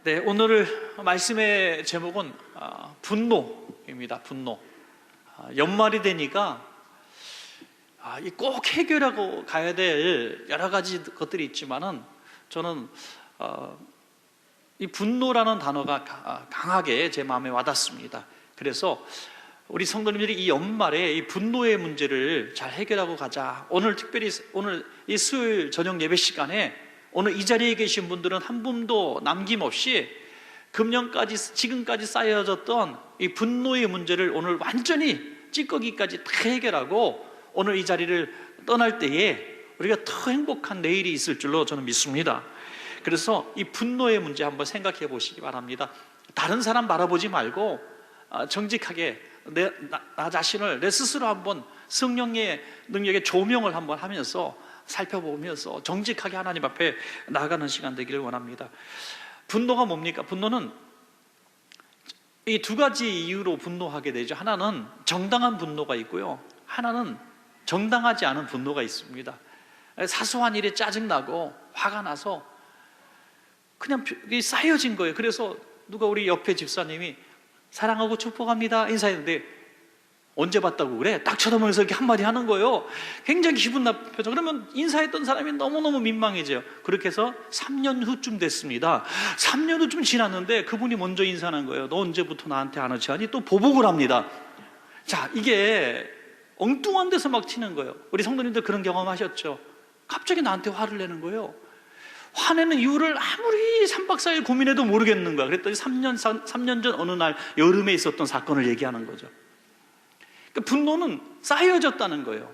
네, 오늘 말씀의 제목은 분노입니다. 분노. 연말이 되니까 꼭 해결하고 가야 될 여러 가지 것들이 있지만은 저는 이 분노라는 단어가 강하게 제 마음에 와닿습니다. 그래서 우리 성도님들이 이 연말에 이 분노의 문제를 잘 해결하고 가자. 오늘 특별히 오늘 이 수요일 저녁 예배 시간에 오늘 이 자리에 계신 분들은 한 분도 남김없이 금년까지 지금까지 쌓여졌던 이 분노의 문제를 오늘 완전히 찌꺼기까지 다 해결하고 오늘 이 자리를 떠날 때에 우리가 더 행복한 내일이 있을 줄로 저는 믿습니다. 그래서 이 분노의 문제 한번 생각해 보시기 바랍니다. 다른 사람 바라보지 말고 정직하게 나 자신을 내 스스로 한번 성령의 능력에 조명을 한번 하면서 살펴보면서 정직하게 하나님 앞에 나아가는 시간 되기를 원합니다. 분노가 뭡니까? 분노는 이 두 가지 이유로 분노하게 되죠. 하나는 정당한 분노가 있고요, 하나는 정당하지 않은 분노가 있습니다. 사소한 일에 짜증나고 화가 나서 그냥 쌓여진 거예요. 그래서 누가 우리 옆에 집사님이 사랑하고 축복합니다 인사했는데 언제 봤다고 그래? 딱 쳐다보면서 이렇게 한마디 하는 거예요. 굉장히 기분 나쁘죠. 그러면 인사했던 사람이 너무너무 민망해져요. 그렇게 해서 3년 후쯤 됐습니다. 3년 후쯤 지났는데 그분이 먼저 인사하는 거예요. 너 언제부터 나한테 안 하지? 하니 또 보복을 합니다. 자, 이게 엉뚱한 데서 막 튀는 거예요. 우리 성도님들 그런 경험하셨죠? 갑자기 나한테 화를 내는 거예요. 화내는 이유를 아무리 3박 4일 고민해도 모르겠는 거야. 그랬더니 3년 전 어느 날 여름에 있었던 사건을 얘기하는 거죠. 그러니까 분노는 쌓여졌다는 거예요.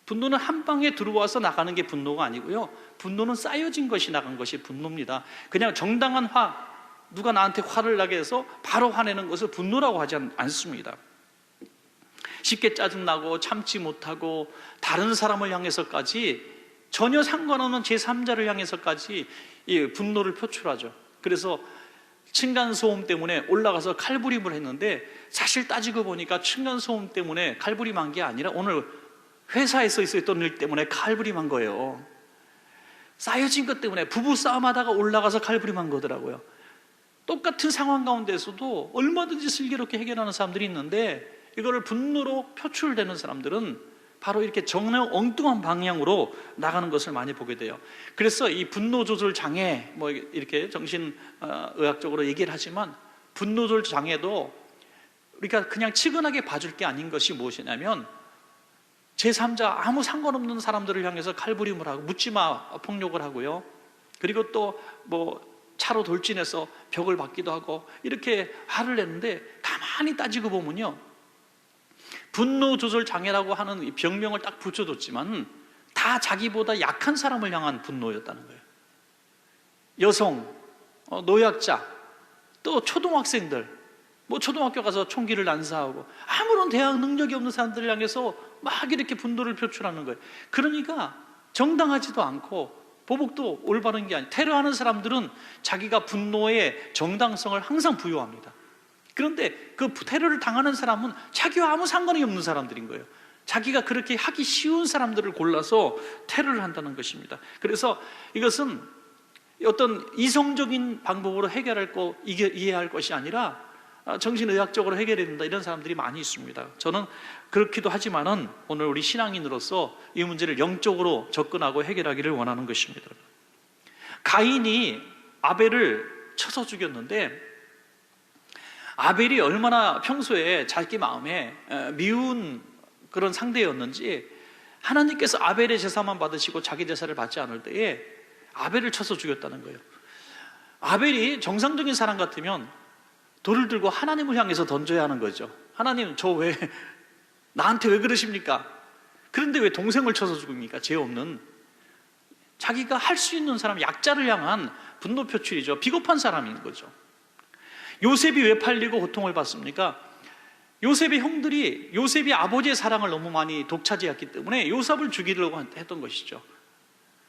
분노는 한 방에 들어와서 나가는 게 분노가 아니고요, 분노는 쌓여진 것이 나간 것이 분노입니다. 그냥 정당한 누가 나한테 화를 나게 해서 바로 화내는 것을 분노라고 하지 않습니다. 쉽게 짜증나고 참지 못하고 다른 사람을 향해서까지 전혀 상관없는 제3자를 향해서까지 이 분노를 표출하죠. 그래서 층간소음 때문에 올라가서 칼부림을 했는데 사실 따지고 보니까 층간소음 때문에 칼부림한 게 아니라 오늘 회사에서 있었던 일 때문에 칼부림한 거예요. 쌓여진 것 때문에 부부싸움하다가 올라가서 칼부림한 거더라고요. 똑같은 상황 가운데서도 얼마든지 슬기롭게 해결하는 사람들이 있는데 이거를 분노로 표출되는 사람들은 바로 이렇게 정말 엉뚱한 방향으로 나가는 것을 많이 보게 돼요. 그래서 이 분노 조절 장애, 이렇게 정신의학적으로 얘기를 하지만 분노 조절 장애도 우리가 그냥 치근하게 봐줄 게 아닌 것이 무엇이냐면 제3자 아무 상관없는 사람들을 향해서 칼부림을 하고 묻지마 폭력을 하고요, 그리고 또 차로 돌진해서 벽을 받기도 하고 이렇게 화를 내는데 가만히 따지고 보면요, 분노 조절 장애라고 하는 이 병명을 딱 붙여줬지만 다 자기보다 약한 사람을 향한 분노였다는 거예요. 여성, 노약자, 또 초등학생들, 초등학교 가서 총기를 난사하고 아무런 대항 능력이 없는 사람들을 향해서 막 이렇게 분노를 표출하는 거예요. 그러니까 정당하지도 않고 보복도 올바른 게 아니에요. 테러하는 사람들은 자기가 분노의 정당성을 항상 부여합니다. 그런데 그 테러를 당하는 사람은 자기와 아무 상관이 없는 사람들인 거예요. 자기가 그렇게 하기 쉬운 사람들을 골라서 테러를 한다는 것입니다. 그래서 이것은 어떤 이성적인 방법으로 이해할 것이 아니라 정신의학적으로 해결해야 된다, 이런 사람들이 많이 있습니다. 저는 그렇기도 하지만은 오늘 우리 신앙인으로서 이 문제를 영적으로 접근하고 해결하기를 원하는 것입니다. 가인이 아벨을 쳐서 죽였는데 아벨이 얼마나 평소에 자기 마음에 미운 그런 상대였는지 하나님께서 아벨의 제사만 받으시고 자기 제사를 받지 않을 때에 아벨을 쳐서 죽였다는 거예요. 아벨이 정상적인 사람 같으면 돌을 들고 하나님을 향해서 던져야 하는 거죠. 하나님, 나한테 왜 그러십니까? 그런데 왜 동생을 쳐서 죽입니까? 죄 없는. 자기가 할 수 있는 사람, 약자를 향한 분노 표출이죠. 비겁한 사람인 거죠. 요셉이 왜 팔리고 고통을 받습니까? 요셉의 형들이 요셉이 아버지의 사랑을 너무 많이 독차지했기 때문에 요셉을 죽이려고 했던 것이죠.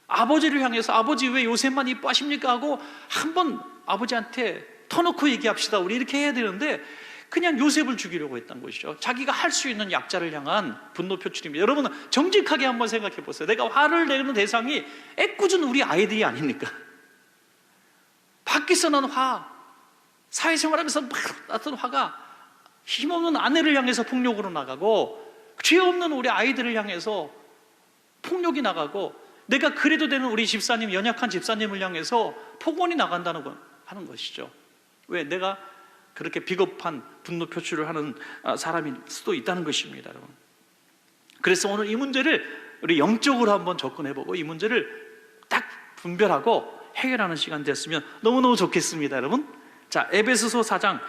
아버지를 향해서 아버지 왜 요셉만 이뻐하십니까? 하고 한번 아버지한테 터놓고 얘기합시다, 우리 이렇게 해야 되는데 그냥 요셉을 죽이려고 했던 것이죠. 자기가 할 수 있는 약자를 향한 분노 표출입니다. 여러분은 정직하게 한번 생각해 보세요. 내가 화를 내는 대상이 애꿎은 우리 아이들이 아닙니까? 밖에서 나는 화, 사회생활하면서 막 났던 화가 힘없는 아내를 향해서 폭력으로 나가고, 죄 없는 우리 아이들을 향해서 폭력이 나가고, 내가 그래도 되는 우리 집사님, 연약한 집사님을 향해서 폭언이 나간다는 건 하는 것이죠. 왜? 내가 그렇게 비겁한 분노 표출을 하는 사람일 수도 있다는 것입니다, 여러분. 그래서 오늘 이 문제를 우리 영적으로 한번 접근해보고 이 문제를 딱 분별하고 해결하는 시간 됐으면 너무너무 좋겠습니다, 여러분. 자, 에베소서 4장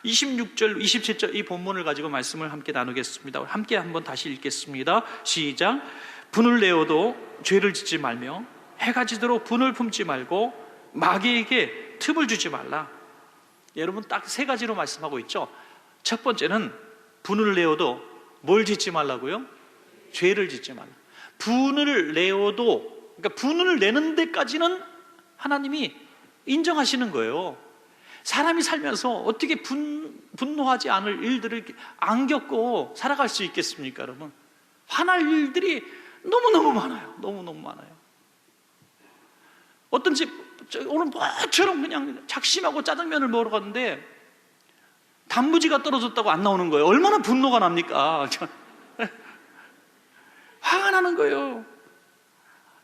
26절, 27절 이 본문을 가지고 말씀을 함께 나누겠습니다. 함께 한번 다시 읽겠습니다. 시작. 분을 내어도 죄를 짓지 말며 해가 지도록 분을 품지 말고 마귀에게 틈을 주지 말라. 여러분, 딱 세 가지로 말씀하고 있죠. 첫 번째는 분을 내어도 뭘 짓지 말라고요? 죄를 짓지 말라. 분을 내어도, 그러니까 분을 내는 데까지는 하나님이 인정하시는 거예요. 사람이 살면서 어떻게 분노하지 않을 일들을 안 겪고 살아갈 수 있겠습니까, 여러분? 화날 일들이 너무너무 많아요. 너무너무 많아요. 어떤 집, 오늘 뭐처럼 그냥 작심하고 짜장면을 먹으러 갔는데 단무지가 떨어졌다고 안 나오는 거예요. 얼마나 분노가 납니까? 화가 나는 거예요.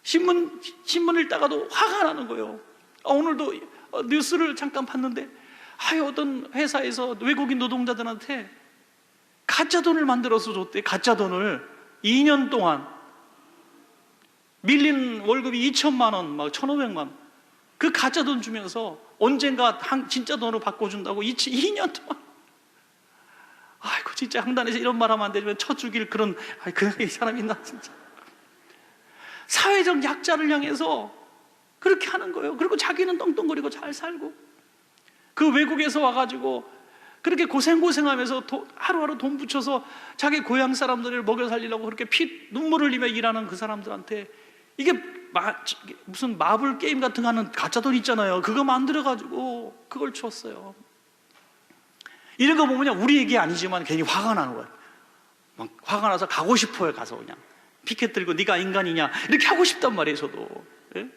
신문 읽다가도 화가 나는 거예요. 오늘도 뉴스를 잠깐 봤는데 어떤 회사에서 외국인 노동자들한테 가짜 돈을 만들어서 줬대. 가짜 돈을 2년 동안 밀린 월급이 2천만 원, 막 1,500만 원. 그 가짜 돈 주면서 언젠가 진짜 돈으로 바꿔준다고 2년 동안. 아이고, 진짜 항단에서 이런 말 하면 안 되지만 쳐 죽일 그런 이 사람이 있나, 진짜. 사회적 약자를 향해서 그렇게 하는 거예요. 그리고 자기는 떵떵거리고 잘 살고, 그 외국에서 와가지고 그렇게 고생하면서 하루하루 돈 붙여서 자기 고향 사람들을 먹여 살리려고 그렇게 눈물을 흘리며 일하는 그 사람들한테 이게 무슨 마블 게임 같은 거 하는 가짜 돈 있잖아요. 그거 만들어가지고 그걸 줬어요. 이런 거 보면 우리 얘기 아니지만 괜히 화가 나는 거예요. 막 화가 나서 가고 싶어요. 가서 그냥 피켓 들고 네가 인간이냐 이렇게 하고 싶단 말이에요. 저도. 예?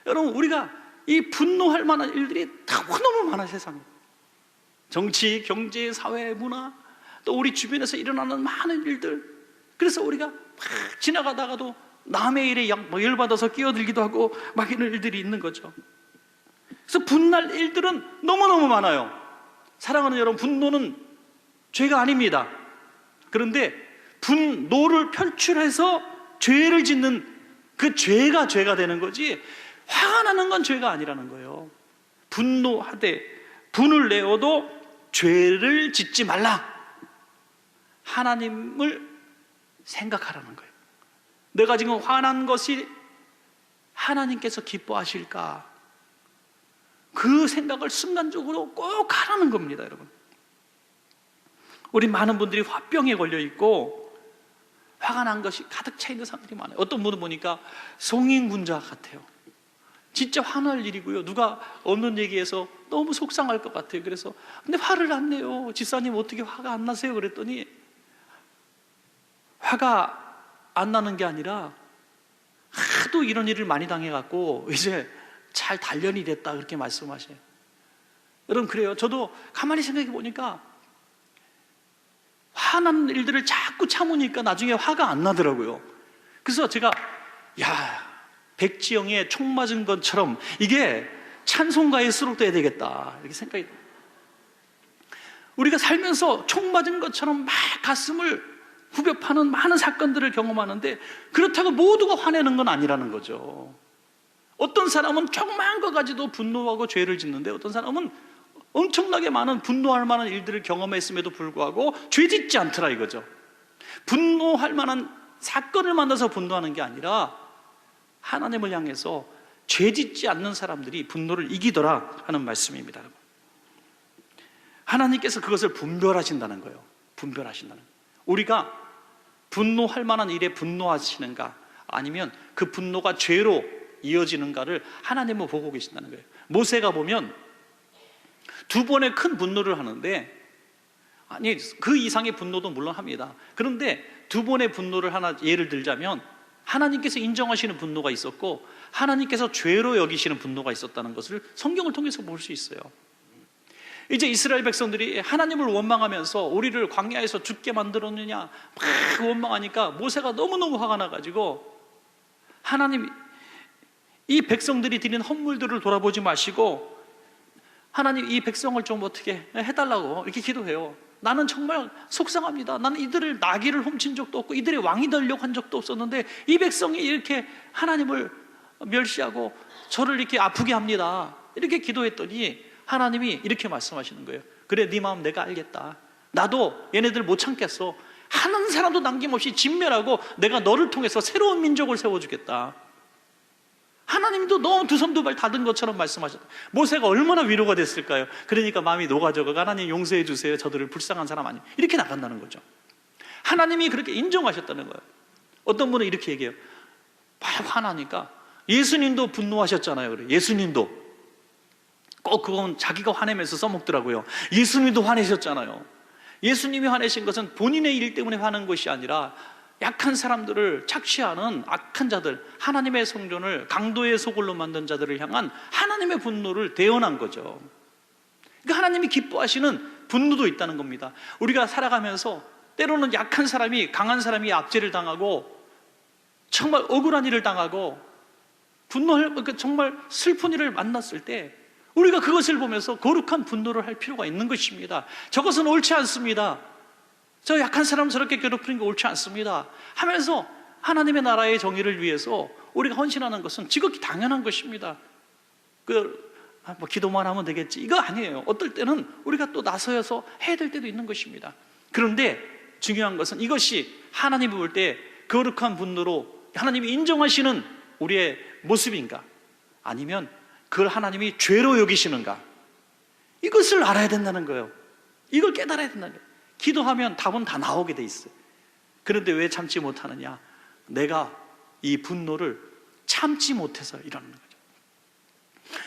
여러분, 우리가 이 분노할 만한 일들이 너무 많아. 세상에 정치, 경제, 사회, 문화, 또 우리 주변에서 일어나는 많은 일들. 그래서 우리가 막 지나가다가도 남의 일에 열받아서 끼어들기도 하고 막 이런 일들이 있는 거죠. 그래서 분날 일들은 너무너무 많아요. 사랑하는 여러분, 분노는 죄가 아닙니다. 그런데 분노를 표출해서 죄를 짓는 그 죄가 되는 거지, 화가 나는 건 죄가 아니라는 거예요. 분노하되 분을 내어도 죄를 짓지 말라. 하나님을 생각하라는 거예요. 내가 지금 화난 것이 하나님께서 기뻐하실까? 그 생각을 순간적으로 꼭 하라는 겁니다, 여러분. 우리 많은 분들이 화병에 걸려 있고 화가 난 것이 가득 차 있는 사람들이 많아요. 어떤 분은 보니까 성인군자 같아요. 진짜 화날 일이고요. 누가 없는 얘기해서 너무 속상할 것 같아요. 그래서 근데 화를 안 내요. 집사님 어떻게 화가 안 나세요? 그랬더니 화가 안 나는 게 아니라 하도 이런 일을 많이 당해갖고 이제 잘 단련이 됐다, 그렇게 말씀하셔요. 여러분, 그래요. 저도 가만히 생각해 보니까 화난 일들을 자꾸 참으니까 나중에 화가 안 나더라고요. 그래서 제가 백지영의 총 맞은 것처럼 이게 찬송가에 수록돼야 되겠다, 이렇게 생각이 들어요. 우리가 살면서 총 맞은 것처럼 막 가슴을 후벼 파는 많은 사건들을 경험하는데 그렇다고 모두가 화내는 건 아니라는 거죠. 어떤 사람은 조그마한 거 가지고 분노하고 죄를 짓는데 어떤 사람은 엄청나게 많은 분노할 만한 일들을 경험했음에도 불구하고 죄 짓지 않더라, 이거죠. 분노할 만한 사건을 만나서 분노하는 게 아니라 하나님을 향해서 죄 짓지 않는 사람들이 분노를 이기더라 하는 말씀입니다. 하나님께서 그것을 분별하신다는 거예요. 분별하신다는 거예요. 우리가 분노할 만한 일에 분노하시는가, 아니면 그 분노가 죄로 이어지는가를 하나님은 보고 계신다는 거예요. 모세가 보면 두 번의 큰 분노를 하는데, 아니 그 이상의 분노도 물론 합니다. 그런데 두 번의 분노를 하나 예를 들자면 하나님께서 인정하시는 분노가 있었고 하나님께서 죄로 여기시는 분노가 있었다는 것을 성경을 통해서 볼 수 있어요. 이제 이스라엘 백성들이 하나님을 원망하면서 우리를 광야에서 죽게 만들었느냐 막 원망하니까 모세가 너무너무 화가 나가지고, 하나님, 이 백성들이 드린 헌물들을 돌아보지 마시고 하나님 이 백성을 좀 어떻게 해달라고 이렇게 기도해요. 나는 정말 속상합니다. 나는 이들을 나귀를 훔친 적도 없고 이들의 왕이 되려고 한 적도 없었는데 이 백성이 이렇게 하나님을 멸시하고 저를 이렇게 아프게 합니다. 이렇게 기도했더니 하나님이 이렇게 말씀하시는 거예요. 그래, 네 마음 내가 알겠다. 나도 얘네들 못 참겠어. 한 사람도 남김없이 진멸하고 내가 너를 통해서 새로운 민족을 세워주겠다. 하나님도 너무 두 손 두 발 닫은 것처럼 말씀하셨다. 모세가 얼마나 위로가 됐을까요? 그러니까 마음이 녹아져가 하나님 용서해 주세요. 저들을 불쌍한 사람 아니, 이렇게 나간다는 거죠. 하나님이 그렇게 인정하셨다는 거예요. 어떤 분은 이렇게 얘기해요. 막 화나니까 예수님도 분노하셨잖아요. 그래. 예수님도 꼭 그건 자기가 화내면서 써먹더라고요. 예수님도 화내셨잖아요. 예수님이 화내신 것은 본인의 일 때문에 화난 것이 아니라 약한 사람들을 착취하는 악한 자들, 하나님의 성전을 강도의 소굴로 만든 자들을 향한 하나님의 분노를 대언한 거죠. 그러니까 하나님이 기뻐하시는 분노도 있다는 겁니다. 우리가 살아가면서 때로는 약한 사람이 강한 사람이 압제를 당하고 정말 억울한 일을 당하고 분노할, 정말 슬픈 일을 만났을 때 우리가 그것을 보면서 거룩한 분노를 할 필요가 있는 것입니다. 저것은 옳지 않습니다. 저 약한 사람 저렇게 괴롭히는 게 옳지 않습니다 하면서 하나님의 나라의 정의를 위해서 우리가 헌신하는 것은 지극히 당연한 것입니다. 뭐 기도만 하면 되겠지, 이거 아니에요. 어떨 때는 우리가 또 나서서 해야 될 때도 있는 것입니다. 그런데 중요한 것은 이것이 하나님이 볼 때 거룩한 분노로 하나님이 인정하시는 우리의 모습인가, 아니면 그걸 하나님이 죄로 여기시는가, 이것을 알아야 된다는 거예요. 이걸 깨달아야 된다는 거예요. 기도하면 답은 다 나오게 돼 있어요. 그런데 왜 참지 못하느냐? 내가 이 분노를 참지 못해서 이러는 거죠.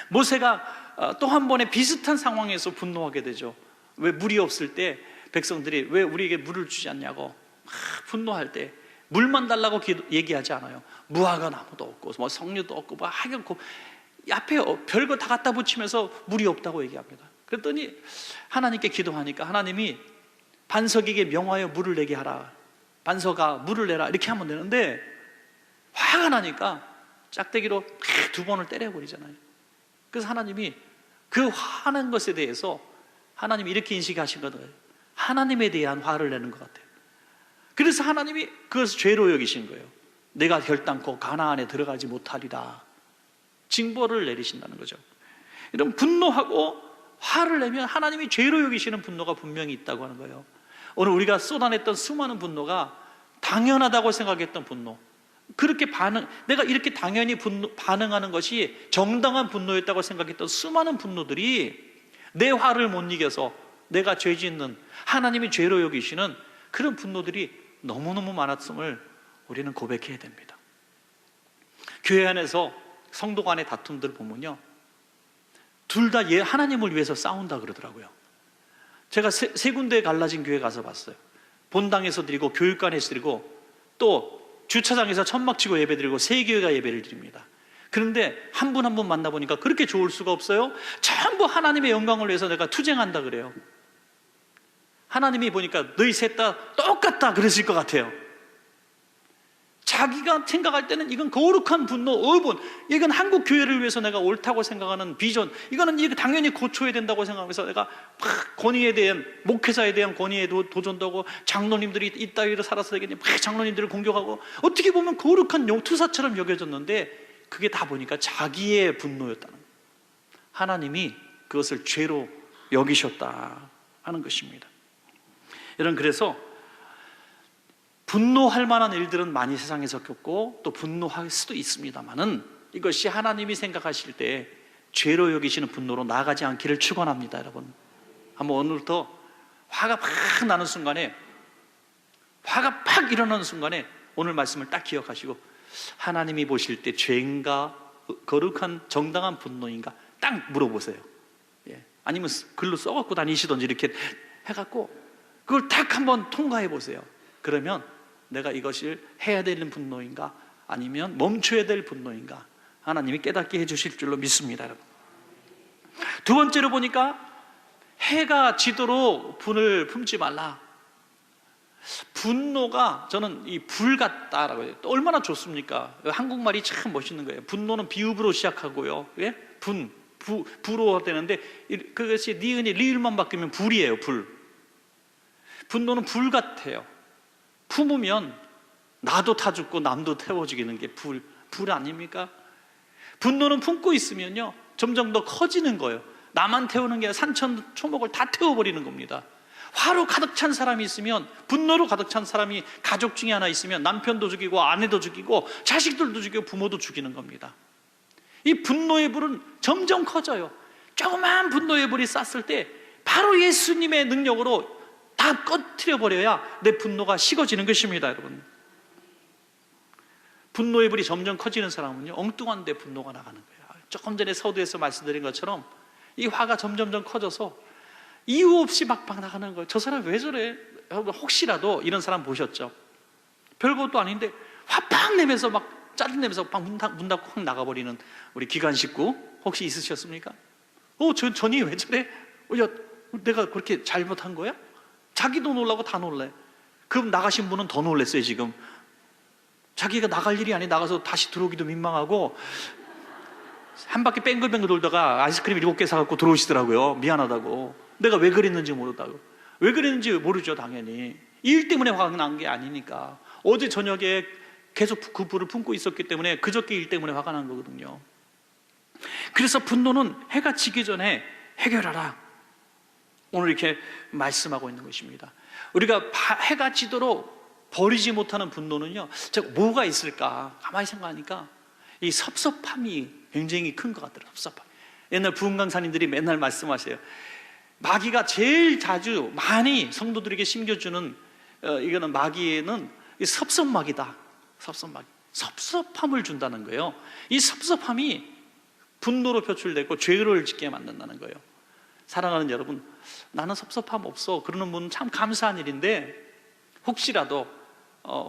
모세가 또 한 번의 비슷한 상황에서 분노하게 되죠. 왜 물이 없을 때 백성들이 왜 우리에게 물을 주지 않냐고 막 분노할 때 물만 달라고 얘기하지 않아요. 무화과 나무도 없고 뭐 석류도 없고 뭐 하얗고 앞에 별거 다 갖다 붙이면서 물이 없다고 얘기합니다. 그랬더니 하나님께 기도하니까 하나님이 반석에게 명하여 물을 내게 하라, 반석아 물을 내라, 이렇게 하면 되는데 화가 나니까 짝대기로 두 번을 때려버리잖아요. 그래서 하나님이 그 화난 것에 대해서 하나님이 이렇게 인식하신 거예요. 하나님에 대한 화를 내는 것 같아요. 그래서 하나님이 그것을 죄로 여기신 거예요. 내가 결단코 가나안에 들어가지 못하리라, 징벌을 내리신다는 거죠. 이런 분노하고 화를 내면 하나님이 죄로 여기시는 분노가 분명히 있다고 하는 거예요. 오늘 우리가 쏟아냈던 수많은 분노가 당연하다고 생각했던 분노, 그렇게 내가 이렇게 당연히 반응하는 것이 정당한 분노였다고 생각했던 수많은 분노들이 내 화를 못 이겨서 내가 죄 짓는, 하나님이 죄로 여기시는 그런 분노들이 너무너무 많았음을 우리는 고백해야 됩니다. 교회 안에서 성도 간의 다툼들 보면요, 둘 다 하나님을 위해서 싸운다 그러더라고요. 제가 세 군데에 갈라진 교회 가서 봤어요. 본당에서 드리고 교육관에서 드리고 또 주차장에서 천막 치고 예배 드리고 세 교회가 예배를 드립니다. 그런데 한 분 한 분 만나보니까 그렇게 좋을 수가 없어요. 전부 하나님의 영광을 위해서 내가 투쟁한다 그래요. 하나님이 보니까 너희 셋 다 똑같다 그러실 것 같아요. 자기가 생각할 때는 이건 거룩한 분노, 어분, 이건 한국 교회를 위해서 내가 옳다고 생각하는 비전, 이거는 당연히 고쳐야 된다고 생각하면서 내가 막 권위에 대한, 목회자에 대한 권위에 도전도 하고 장로님들이 이따위로 살아서 되겠니 막 장로님들을 공격하고, 어떻게 보면 거룩한 투사처럼 여겨졌는데 그게 다 보니까 자기의 분노였다는 거예요. 하나님이 그것을 죄로 여기셨다 하는 것입니다. 여러분, 그래서 분노할 만한 일들은 많이 세상에서 겪고 또 분노할 수도 있습니다만은 이것이 하나님이 생각하실 때 죄로 여기시는 분노로 나아가지 않기를 축원합니다. 여러분, 한번 오늘부터 화가 팍 나는 순간에, 화가 팍 일어나는 순간에 오늘 말씀을 딱 기억하시고 하나님이 보실 때 죄인가 거룩한 정당한 분노인가 딱 물어보세요. 아니면 글로 써갖고 다니시던지 이렇게 해갖고 그걸 딱 한번 통과해 보세요. 그러면 내가 이것을 해야 되는 분노인가 아니면 멈춰야 될 분노인가, 하나님이 깨닫게 해주실 줄로 믿습니다, 여러분. 두 번째로 보니까 해가 지도록 분을 품지 말라. 분노가 저는 이 불 같다라고 해요. 또 얼마나 좋습니까? 한국말이 참 멋있는 거예요. 분노는 비읍으로 시작하고요. 예? 부로 되는데 그것이 니은이 리을만 바뀌면 불이에요. 불. 분노는 불 같아요. 품으면 나도 타 죽고 남도 태워 죽이는 게 불 아닙니까? 분노는 품고 있으면요 점점 더 커지는 거예요. 나만 태우는 게 아니라 산천 초목을 다 태워버리는 겁니다. 화로 가득 찬 사람이 있으면, 분노로 가득 찬 사람이 가족 중에 하나 있으면 남편도 죽이고 아내도 죽이고 자식들도 죽이고 부모도 죽이는 겁니다. 이 분노의 불은 점점 커져요. 조그만 분노의 불이 쐈을 때 바로 예수님의 능력으로 다 꺼트려 버려야 내 분노가 식어지는 것입니다, 여러분. 분노의 불이 점점 커지는 사람은요 엉뚱한데 분노가 나가는 거예요. 조금 전에 서두에서 말씀드린 것처럼 이 화가 점점점 커져서 이유 없이 막 나가는 거예요. 저 사람 왜 저래? 여러분 혹시라도 이런 사람 보셨죠? 별것도 아닌데 화 팍 내면서 막 짜증내면서 막 문 닫고 확 나가버리는 우리 기관 식구 혹시 있으셨습니까? 전이 왜 저래? 야, 내가 그렇게 잘못한 거야? 자기도 놀라고 다 놀래. 그럼 나가신 분은 더 놀랬어요. 지금 자기가 나갈 일이 아니 나가서 다시 들어오기도 민망하고 한 바퀴 뱅글뱅글 돌다가 아이스크림 7개 사갖고 들어오시더라고요. 미안하다고. 내가 왜 그랬는지 모르다고. 왜 그랬는지 모르죠, 당연히. 이 일 때문에 화가 난 게 아니니까. 어제 저녁에 계속 그 불을 품고 있었기 때문에 그저께 일 때문에 화가 난 거거든요. 그래서 분노는 해가 지기 전에 해결하라. 오늘 이렇게 말씀하고 있는 것입니다. 우리가 해가 지도록 버리지 못하는 분노는요, 뭐가 있을까? 가만히 생각하니까 이 섭섭함이 굉장히 큰 것 같더라고요. 섭섭함. 옛날 부흥 강사님들이 맨날 말씀하세요. 마귀가 제일 자주 많이 성도들에게 심겨주는 이거는 마귀는 섭섭마귀다. 섭섭마귀. 섭섭함을 준다는 거예요. 이 섭섭함이 분노로 표출되고 죄를 짓게 만든다는 거예요. 사랑하는 여러분, 나는 섭섭함 없어 그러는 분은 참 감사한 일인데, 혹시라도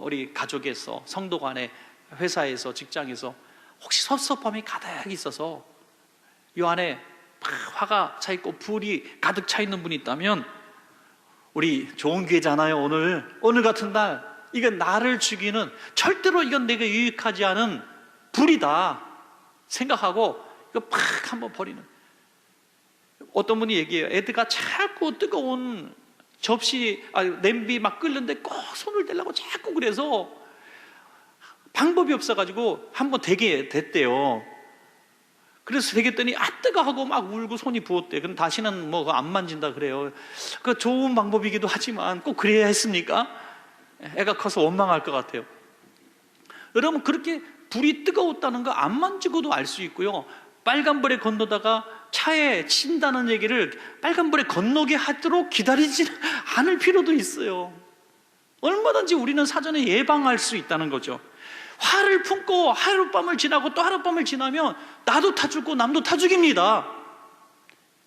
우리 가족에서, 성도 간에, 회사에서, 직장에서 혹시 섭섭함이 가득 있어서 이 안에 화가 차 있고 불이 가득 차 있는 분이 있다면, 우리 좋은 기회잖아요. 오늘 같은 날 이건 나를 죽이는, 절대로 이건 내게 유익하지 않은 불이다 생각하고 이거 팍 한번 버리는. 어떤 분이 얘기해요. 애들가 자꾸 뜨거운 냄비 막 끓는데 꼭 손을 대려고 자꾸 그래서 방법이 없어가지고 한번 되게 됐대요. 그래서 되겠더니 뜨거 하고 막 울고 손이 부었대. 그럼 다시는 뭐 안 만진다 그래요. 그 좋은 방법이기도 하지만 꼭 그래야 했습니까? 애가 커서 원망할 것 같아요. 여러분, 그렇게 불이 뜨거웠다는 거 안 만지고도 알 수 있고요. 빨간불에 건너다가 차에 친다는 얘기를 빨간불에 건너게 하도록 기다리지 않을 필요도 있어요. 얼마든지 우리는 사전에 예방할 수 있다는 거죠. 화를 품고 하룻밤을 지나고 또 하룻밤을 지나면 나도 타 죽고 남도 타 죽입니다.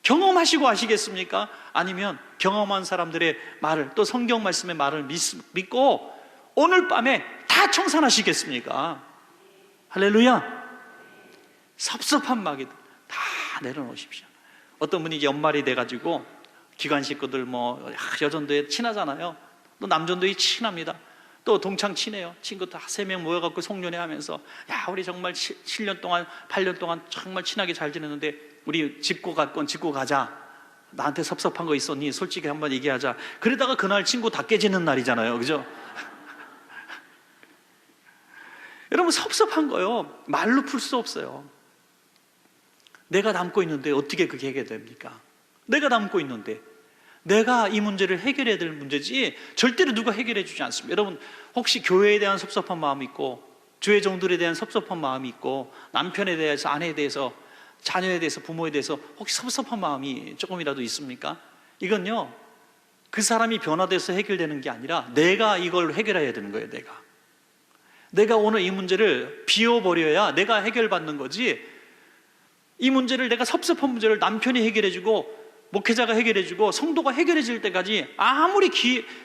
경험하시고 아시겠습니까? 아니면 경험한 사람들의 말을, 또 성경 말씀의 말을 믿고 오늘 밤에 다 청산하시겠습니까? 할렐루야. 섭섭한 마귀들 다 내려놓으십시오. 어떤 분이 연말이 돼가지고 기관 식구들 여전도에 친하잖아요. 또 남전도에 친합니다. 또 동창 친해요. 친구 다 3명 모여갖고 송년회 하면서, 야, 우리 정말 7년 동안 8년 동안 정말 친하게 잘 지냈는데 우리 짚고 갈 건 짚고 가자. 나한테 섭섭한 거 있었니? 솔직히 한번 얘기하자. 그러다가 그날 친구 다 깨지는 날이잖아요. 그죠? 여러분, 섭섭한 거요 말로 풀 수 없어요. 내가 담고 있는데 어떻게 그게 해결됩니까? 내가 담고 있는데 내가 이 문제를 해결해야 될 문제지 절대로 누가 해결해 주지 않습니다. 여러분, 혹시 교회에 대한 섭섭한 마음이 있고, 교회 종들에 대한 섭섭한 마음이 있고, 남편에 대해서, 아내에 대해서, 자녀에 대해서, 부모에 대해서 혹시 섭섭한 마음이 조금이라도 있습니까? 이건요, 그 사람이 변화돼서 해결되는 게 아니라 내가 이걸 해결해야 되는 거예요. 내가 오늘 이 문제를 비워버려야 내가 해결받는 거지, 이 문제를, 내가 섭섭한 문제를 남편이 해결해주고 목회자가 해결해주고 성도가 해결해질 때까지 아무리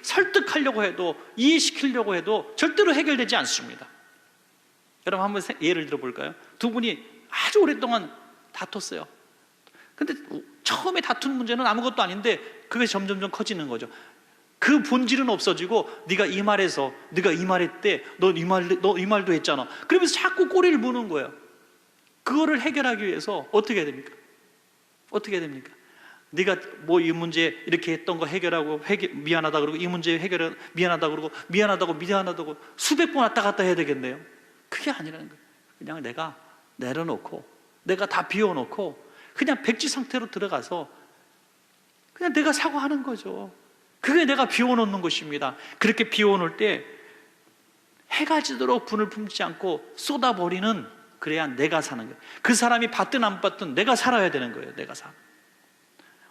설득하려고 해도, 이해시키려고 해도 절대로 해결되지 않습니다. 여러분, 한번 예를 들어 볼까요? 두 분이 아주 오랫동안 다퉜어요. 근데 처음에 다툰 문제는 아무것도 아닌데 그게 점점점 커지는 거죠. 그 본질은 없어지고, 네가 이 말해서, 네가 이 말했대, 너 이 말도 했잖아, 그러면서 자꾸 꼬리를 무는 거예요. 그거를 해결하기 위해서 어떻게 해야 됩니까? 어떻게 해야 됩니까? 네가 뭐 이 문제 이렇게 했던 거 해결하고 미안하다 그러고, 이 문제 해결해 미안하다 그러고, 미안하다고 수백 번 왔다 갔다 해야 되겠네요. 그게 아니라는 거예요. 그냥 내가 내려놓고, 내가 다 비워놓고 그냥 백지 상태로 들어가서 그냥 내가 사과하는 거죠. 그게 내가 비워놓는 것입니다. 그렇게 비워놓을 때 해가 지도록 분을 품지 않고 쏟아버리는, 그래야 내가 사는 거예요. 그 사람이 받든 안 받든 내가 살아야 되는 거예요. 내가 살아.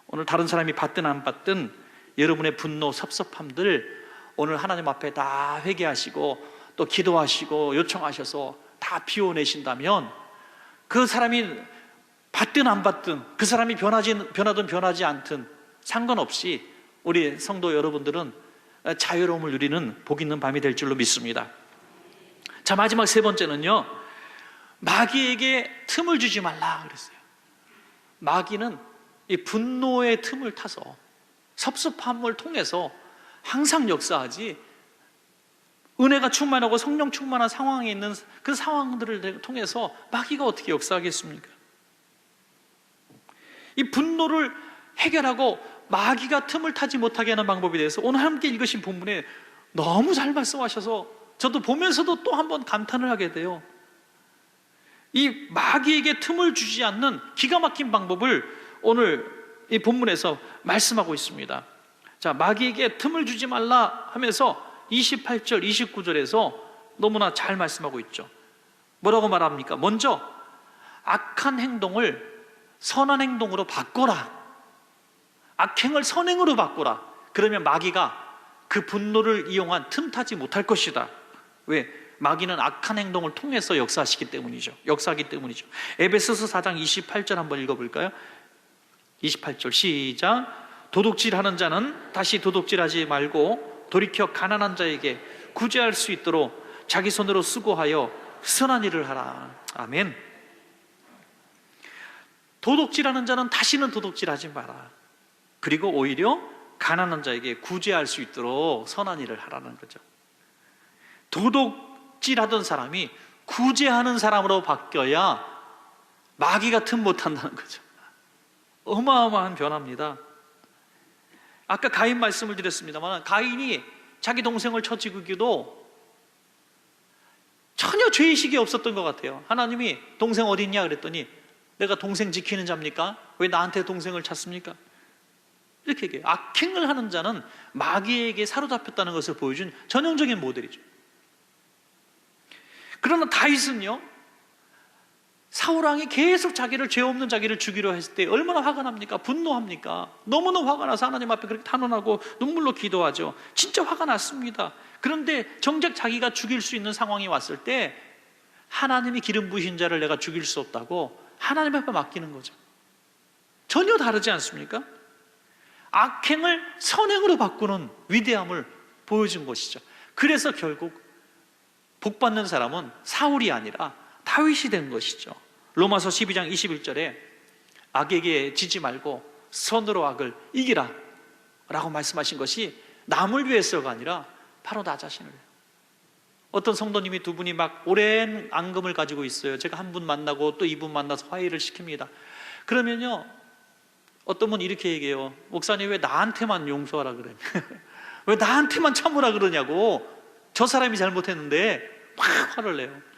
오늘 다른 사람이 받든 안 받든 여러분의 분노, 섭섭함들 오늘 하나님 앞에 다 회개하시고 또 기도하시고 요청하셔서 다 비워내신다면, 그 사람이 받든 안 받든, 그 사람이 변하든 변하지 않든 상관없이 우리 성도 여러분들은 자유로움을 누리는 복 있는 밤이 될 줄로 믿습니다. 자, 마지막 세 번째는요, 마귀에게 틈을 주지 말라 그랬어요. 마귀는 이 분노의 틈을 타서, 섭섭함을 통해서 항상 역사하지, 은혜가 충만하고 성령 충만한 상황에 있는 그 상황들을 통해서 마귀가 어떻게 역사하겠습니까? 이 분노를 해결하고 마귀가 틈을 타지 못하게 하는 방법에 대해서 오늘 함께 읽으신 본문에 너무 잘 말씀하셔서 저도 보면서도 또 한번 감탄을 하게 돼요. 이 마귀에게 틈을 주지 않는 기가 막힌 방법을 오늘 이 본문에서 말씀하고 있습니다. 자, 마귀에게 틈을 주지 말라 하면서 28절, 29절에서 너무나 잘 말씀하고 있죠. 뭐라고 말합니까? 먼저 악한 행동을 선한 행동으로 바꿔라. 악행을 선행으로 바꿔라. 그러면 마귀가 그 분노를 이용한 틈타지 못할 것이다. 왜? 마귀는 악한 행동을 통해서 역사하기 때문이죠. 에베소서 4장 28절 한번 읽어볼까요? 28절 시작. 도둑질하는 자는 다시 도둑질하지 말고 돌이켜 가난한 자에게 구제할 수 있도록 자기 손으로 수고하여 선한 일을 하라. 아멘. 도둑질하는 자는 다시는 도둑질하지 마라. 그리고 오히려 가난한 자에게 구제할 수 있도록 선한 일을 하라는 거죠. 도둑질하던 사람이 구제하는 사람으로 바뀌어야 마귀가 틈 못한다는 거죠. 어마어마한 변화입니다. 아까 가인 말씀을 드렸습니다만, 가인이 자기 동생을 쳐 죽이기도 전혀 죄의식이 없었던 것 같아요. 하나님이 동생 어디 있냐 그랬더니, 내가 동생 지키는 자입니까? 왜 나한테 동생을 찾습니까? 이렇게 얘기해요. 악행을 하는 자는 마귀에게 사로잡혔다는 것을 보여준 전형적인 모델이죠. 그러나 다윗은요, 사울왕이 계속 죄 없는 자기를 죽이려 했을 때 얼마나 화가 납니까? 분노합니까? 너무나 화가 나서 하나님 앞에 그렇게 탄원하고 눈물로 기도하죠. 진짜 화가 났습니다. 그런데 정작 자기가 죽일 수 있는 상황이 왔을 때 하나님이 기름 부으신 자를 내가 죽일 수 없다고 하나님 앞에 맡기는 거죠. 전혀 다르지 않습니까? 악행을 선행으로 바꾸는 위대함을 보여준 것이죠. 그래서 결국 복받는 사람은 사울이 아니라 다윗이 된 것이죠. 로마서 12장 21절에 악에게 지지 말고 선으로 악을 이기라 라고 말씀하신 것이 남을 위해서가 아니라 바로 나 자신을. 어떤 성도님이 두 분이 막 오랜 앙금을 가지고 있어요. 제가 한 분 만나고 또 이분 만나서 화해를 시킵니다. 그러면요, 어떤 분 이렇게 얘기해요. 목사님 왜 나한테만 용서하라 그래? 왜 나한테만 참으라 그러냐고. 저 사람이 잘못했는데 막 화를 내요.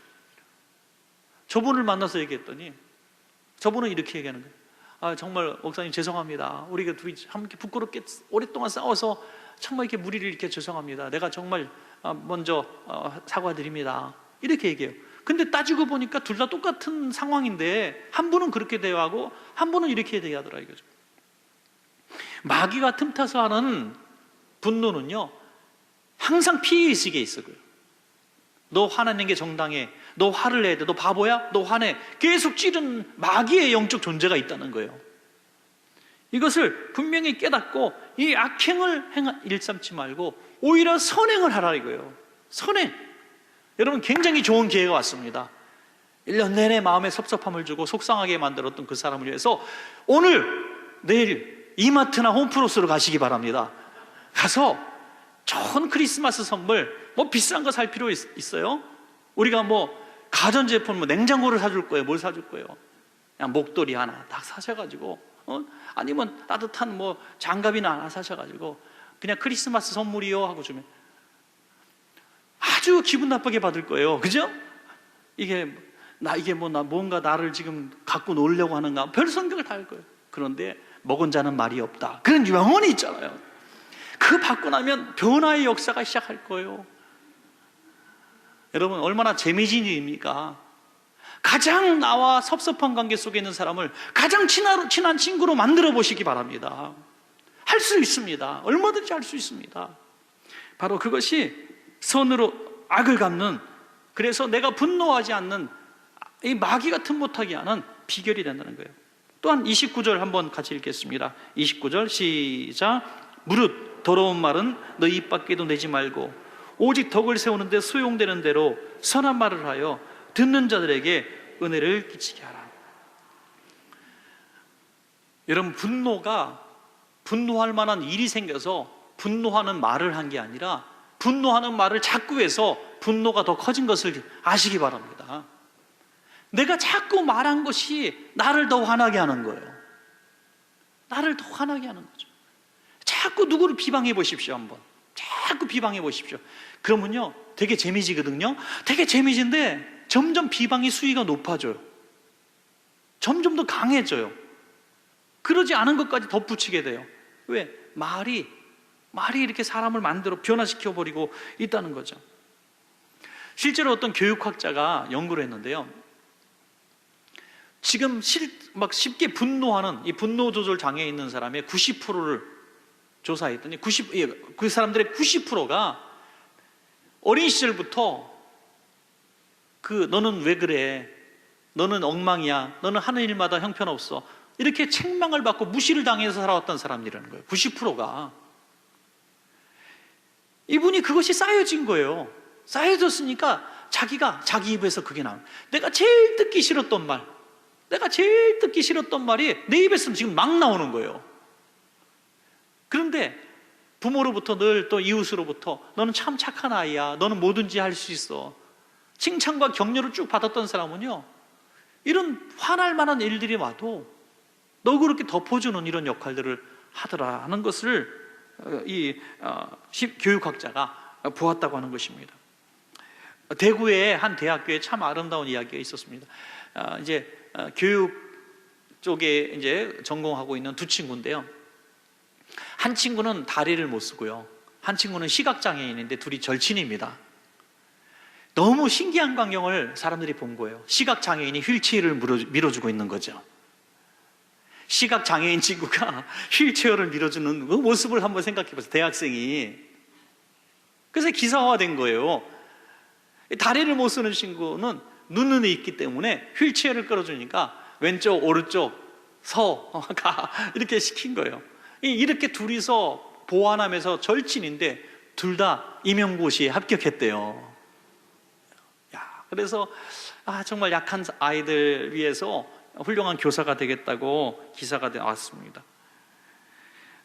저분을 만나서 얘기했더니 저분은 이렇게 얘기하는 거예요. 아, 정말 목사님 죄송합니다. 우리가 둘이 함께 부끄럽게 오랫동안 싸워서 정말 이렇게 무리를 이렇게 죄송합니다. 내가 정말 먼저 사과드립니다. 이렇게 얘기해요. 근데 따지고 보니까 둘 다 똑같은 상황인데 한 분은 그렇게 대화하고 한 분은 이렇게 대화하더라 이거죠. 마귀가 틈타서 하는 분노는요, 항상 피해의식에 있어요. 너 화내는 게 정당해. 너 화를 내야 돼. 너 바보야? 너 화내. 계속 찌른 마귀의 영적 존재가 있다는 거예요. 이것을 분명히 깨닫고 이 악행을 일삼지 말고 오히려 선행을 하라 이거예요. 선행. 여러분, 굉장히 좋은 기회가 왔습니다. 1년 내내 마음에 섭섭함을 주고 속상하게 만들었던 그 사람을 위해서 오늘 내일 이마트나 홈프로스로 가시기 바랍니다. 가서 좋은 크리스마스 선물, 비싼 거 살 필요 있어요? 우리가 가전제품, 냉장고를 사줄 거예요? 뭘 사줄 거예요? 그냥 목도리 하나 딱 사셔가지고, 아니면 따뜻한 장갑이나 하나 사셔가지고 그냥 크리스마스 선물이요 하고 주면 아주 기분 나쁘게 받을 거예요. 그죠? 이게 뭔가 나를 지금 갖고 놀려고 하는가, 별 생각을 다 할 거예요. 그런데 먹은 자는 말이 없다, 그런 명언이 있잖아요. 그거 받고 나면 변화의 역사가 시작할 거예요. 여러분, 얼마나 재미진 일입니까? 가장 나와 섭섭한 관계 속에 있는 사람을 가장 친한 친구로 만들어 보시기 바랍니다. 할 수 있습니다. 얼마든지 할 수 있습니다. 바로 그것이 선으로 악을 갚는, 그래서 내가 분노하지 않는 이 마귀 같은 못하게 하는 비결이 된다는 거예요. 또한 29절 한번 같이 읽겠습니다. 29절 시작. 무릇 더러운 말은 너 입 밖에도 내지 말고 오직 덕을 세우는 데 소용되는 대로 선한 말을 하여 듣는 자들에게 은혜를 끼치게 하라. 여러분, 분노할 만한 일이 생겨서 분노하는 말을 한 게 아니라 분노하는 말을 자꾸 해서 분노가 더 커진 것을 아시기 바랍니다. 내가 자꾸 말한 것이 나를 더 화나게 하는 거예요. 나를 더 화나게 하는 거죠. 자꾸 누구를 비방해 보십시오. 한번 자꾸 비방해 보십시오. 그러면요 되게 재미지거든요. 되게 재미진데 점점 비방의 수위가 높아져요. 점점 더 강해져요. 그러지 않은 것까지 덧붙이게 돼요. 왜? 말이 이렇게 사람을 만들어 변화시켜 버리고 있다는 거죠. 실제로 어떤 교육학자가 연구를 했는데요, 지금 쉽게 분노하는 이 분노 조절 장애 있는 사람의 90%를 조사했더니 그 사람들의 90%가 어린 시절부터 너는 왜 그래? 너는 엉망이야. 너는 하는 일마다 형편없어. 이렇게 책망을 받고 무시를 당해서 살아왔던 사람들이라는 거예요. 90%가. 이분이 그것이 쌓여진 거예요. 쌓여졌으니까 자기가 자기 입에서 그게 나와요. 내가 제일 듣기 싫었던 말이 내 입에서 지금 막 나오는 거예요. 그런데 부모로부터 늘 또 이웃으로부터 너는 참 착한 아이야, 너는 뭐든지 할 수 있어, 칭찬과 격려를 쭉 받았던 사람은요, 이런 화날 만한 일들이 와도 너그럽게 덮어주는 이런 역할들을 하더라 하는 것을 교육학자가 보았다고 하는 것입니다. 대구의 한 대학교에 참 아름다운 이야기가 있었습니다. 교육 쪽에 전공하고 있는 두 친구인데요, 한 친구는 다리를 못 쓰고요, 한 친구는 시각장애인인데 둘이 절친입니다. 너무 신기한 광경을 사람들이 본 거예요. 시각장애인이 휠체어를 밀어주고 있는 거죠. 시각장애인 친구가 휠체어를 밀어주는 그 모습을 한번 생각해 보세요. 대학생이. 그래서 기사화된 거예요. 다리를 못 쓰는 친구는 눈은 있기 때문에 휠체어를 끌어주니까 왼쪽 오른쪽 가 이렇게 시킨 거예요. 이렇게 둘이서 보완하면서 절친인데 둘 다 임용고시에 합격했대요. 그래서 정말 약한 아이들 위해서 훌륭한 교사가 되겠다고 기사가 나왔습니다.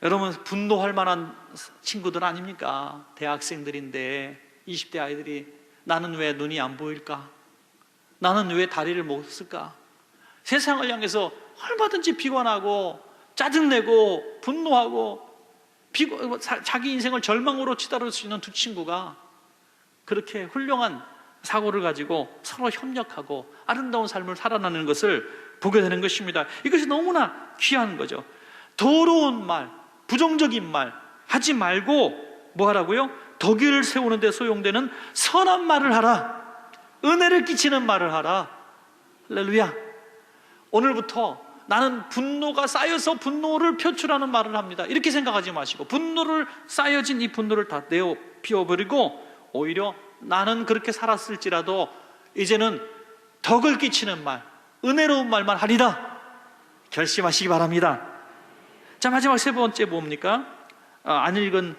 여러분, 분노할 만한 친구들 아닙니까? 대학생들인데 20대 아이들이 나는 왜 눈이 안 보일까? 나는 왜 다리를 못 쓸까? 세상을 향해서 얼마든지 비관하고 짜증내고 분노하고 자기 인생을 절망으로 치달을 수 있는 두 친구가 그렇게 훌륭한 사고를 가지고 서로 협력하고 아름다운 삶을 살아나는 것을 보게 되는 것입니다. 이것이 너무나 귀한 거죠. 더러운 말, 부정적인 말 하지 말고 뭐 하라고요? 덕을 세우는 데 소용되는 선한 말을 하라. 은혜를 끼치는 말을 하라. 할렐루야. 오늘부터 나는 분노가 쌓여서 분노를 표출하는 말을 합니다, 이렇게 생각하지 마시고 쌓여진 이 분노를 다 내어 비워버리고 오히려 나는 그렇게 살았을지라도 이제는 덕을 끼치는 말, 은혜로운 말만 하리라 결심하시기 바랍니다. 자, 마지막 세 번째 뭡니까? 안 읽은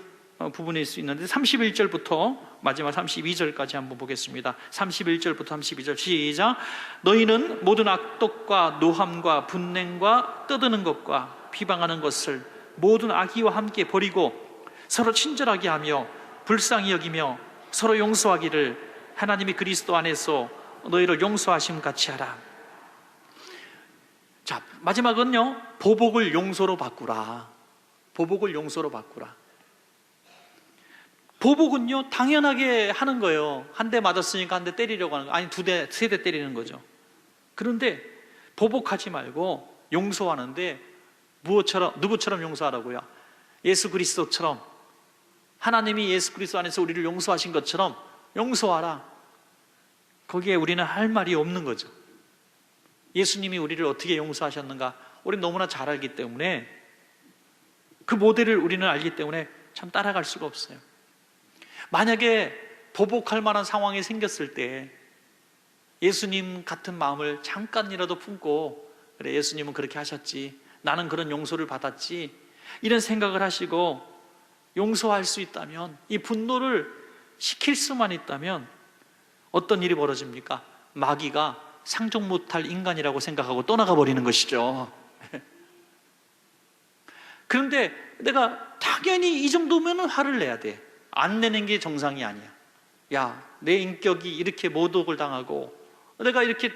부분일 수 있는데 31절부터 마지막 32절까지 한번 보겠습니다. 31절부터 32절 시작. 너희는 모든 악독과 노함과 분냉과 떠드는 것과 비방하는 것을 모든 악의와 함께 버리고 서로 친절하게 하며 불쌍히 여기며 서로 용서하기를 하나님이 그리스도 안에서 너희를 용서하심 같이 하라. 자, 마지막은요, 보복을 용서로 바꾸라. 보복을 용서로 바꾸라. 보복은요, 당연하게 하는 거예요. 한 대 맞았으니까 한 대 때리려고 하는 거, 아니 두 대, 세 대 때리는 거죠. 그런데 보복하지 말고 용서하는데 누구처럼 용서하라고요? 예수 그리스도처럼, 하나님이 예수 그리스도 안에서 우리를 용서하신 것처럼 용서하라. 거기에 우리는 할 말이 없는 거죠. 예수님이 우리를 어떻게 용서하셨는가 우리는 너무나 잘 알기 때문에, 그 모델을 우리는 알기 때문에 참 따라갈 수가 없어요. 만약에 보복할 만한 상황이 생겼을 때 예수님 같은 마음을 잠깐이라도 품고, 그래, 예수님은 그렇게 하셨지, 나는 그런 용서를 받았지, 이런 생각을 하시고 용서할 수 있다면, 이 분노를 식힐 수만 있다면 어떤 일이 벌어집니까? 마귀가 상종 못할 인간이라고 생각하고 떠나가 버리는 것이죠. 그런데 내가 당연히 이 정도면 화를 내야 돼. 안 내는 게 정상이 아니야. 야, 내 인격이 이렇게 모독을 당하고 내가 이렇게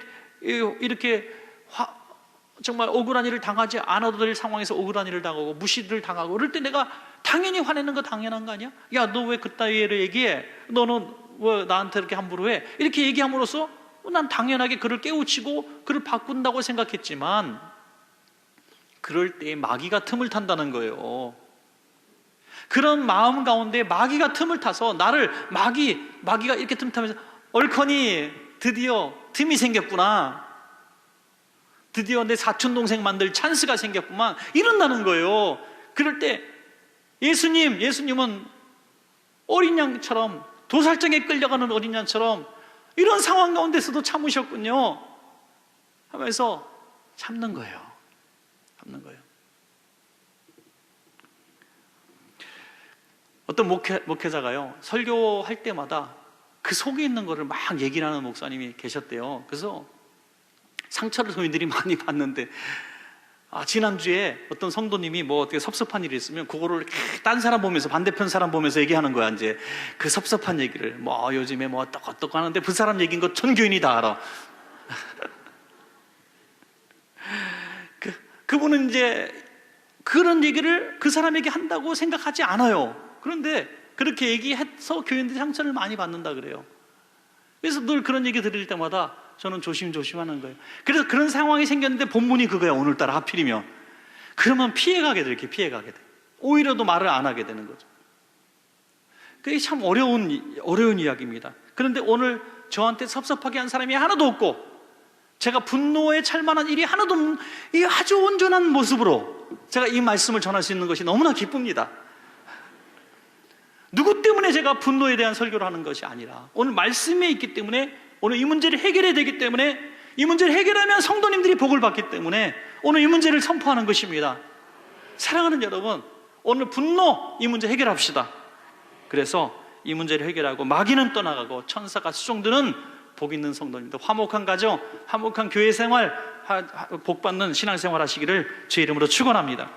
정말 억울한 일을 당하지 않아도 될 상황에서 억울한 일을 당하고 무시를 당하고 그럴 때 내가 당연히 화내는 거 당연한 거 아니야? 야, 너 왜 그따위를 얘기해? 너는 왜 나한테 이렇게 함부로 해? 이렇게 얘기함으로써 난 당연하게 그를 깨우치고 그를 바꾼다고 생각했지만, 그럴 때 마귀가 틈을 탄다는 거예요. 그런 마음 가운데 마귀가 틈을 타서 나를, 마귀가 이렇게 틈 타면서 얼커니 드디어 틈이 생겼구나, 드디어 내 사촌동생 만들 찬스가 생겼구만, 이런다는 거예요. 그럴 때 예수님은 어린 양처럼, 도살장에 끌려가는 어린 양처럼 이런 상황 가운데서도 참으셨군요 하면서 참는 거예요. 어떤 목회자가요, 설교할 때마다 그 속에 있는 거를 막 얘기를 하는 목사님이 계셨대요. 그래서 상처를 저희들이 많이 받는데, 지난주에 어떤 성도님이 뭐 어떻게 섭섭한 일이 있으면 그거를 딴 사람 보면서, 반대편 사람 보면서 얘기하는 거야. 이제 그 섭섭한 얘기를 뭐 요즘에 뭐 어떡 하는데 그 사람 얘기인 거 전 교인이 다 알아. 그분은 이제 그런 얘기를 그 사람에게 한다고 생각하지 않아요. 그런데 그렇게 얘기해서 교인들이 상처를 많이 받는다 그래요. 그래서 늘 그런 얘기 들을 때마다 저는 조심하는 거예요. 그래서 그런 상황이 생겼는데 본문이 그거야, 오늘따라 하필이면. 그러면 피해가게 돼. 오히려 더 말을 안 하게 되는 거죠. 그게 참 어려운 이야기입니다. 그런데 오늘 저한테 섭섭하게 한 사람이 하나도 없고, 제가 분노에 찰 만한 일이 하나도 없는, 이 아주 온전한 모습으로 제가 이 말씀을 전할 수 있는 것이 너무나 기쁩니다. 누구 때문에 제가 분노에 대한 설교를 하는 것이 아니라, 오늘 말씀에 있기 때문에, 오늘 이 문제를 해결해야 되기 때문에, 이 문제를 해결하면 성도님들이 복을 받기 때문에 오늘 이 문제를 선포하는 것입니다. 사랑하는 여러분, 오늘 분노, 이 문제 해결합시다. 그래서 이 문제를 해결하고 마귀는 떠나가고 천사가 수종드는 복 있는 성도님들, 화목한 가정, 화목한 교회 생활, 복 받는 신앙생활 하시기를 주의 이름으로 축원합니다.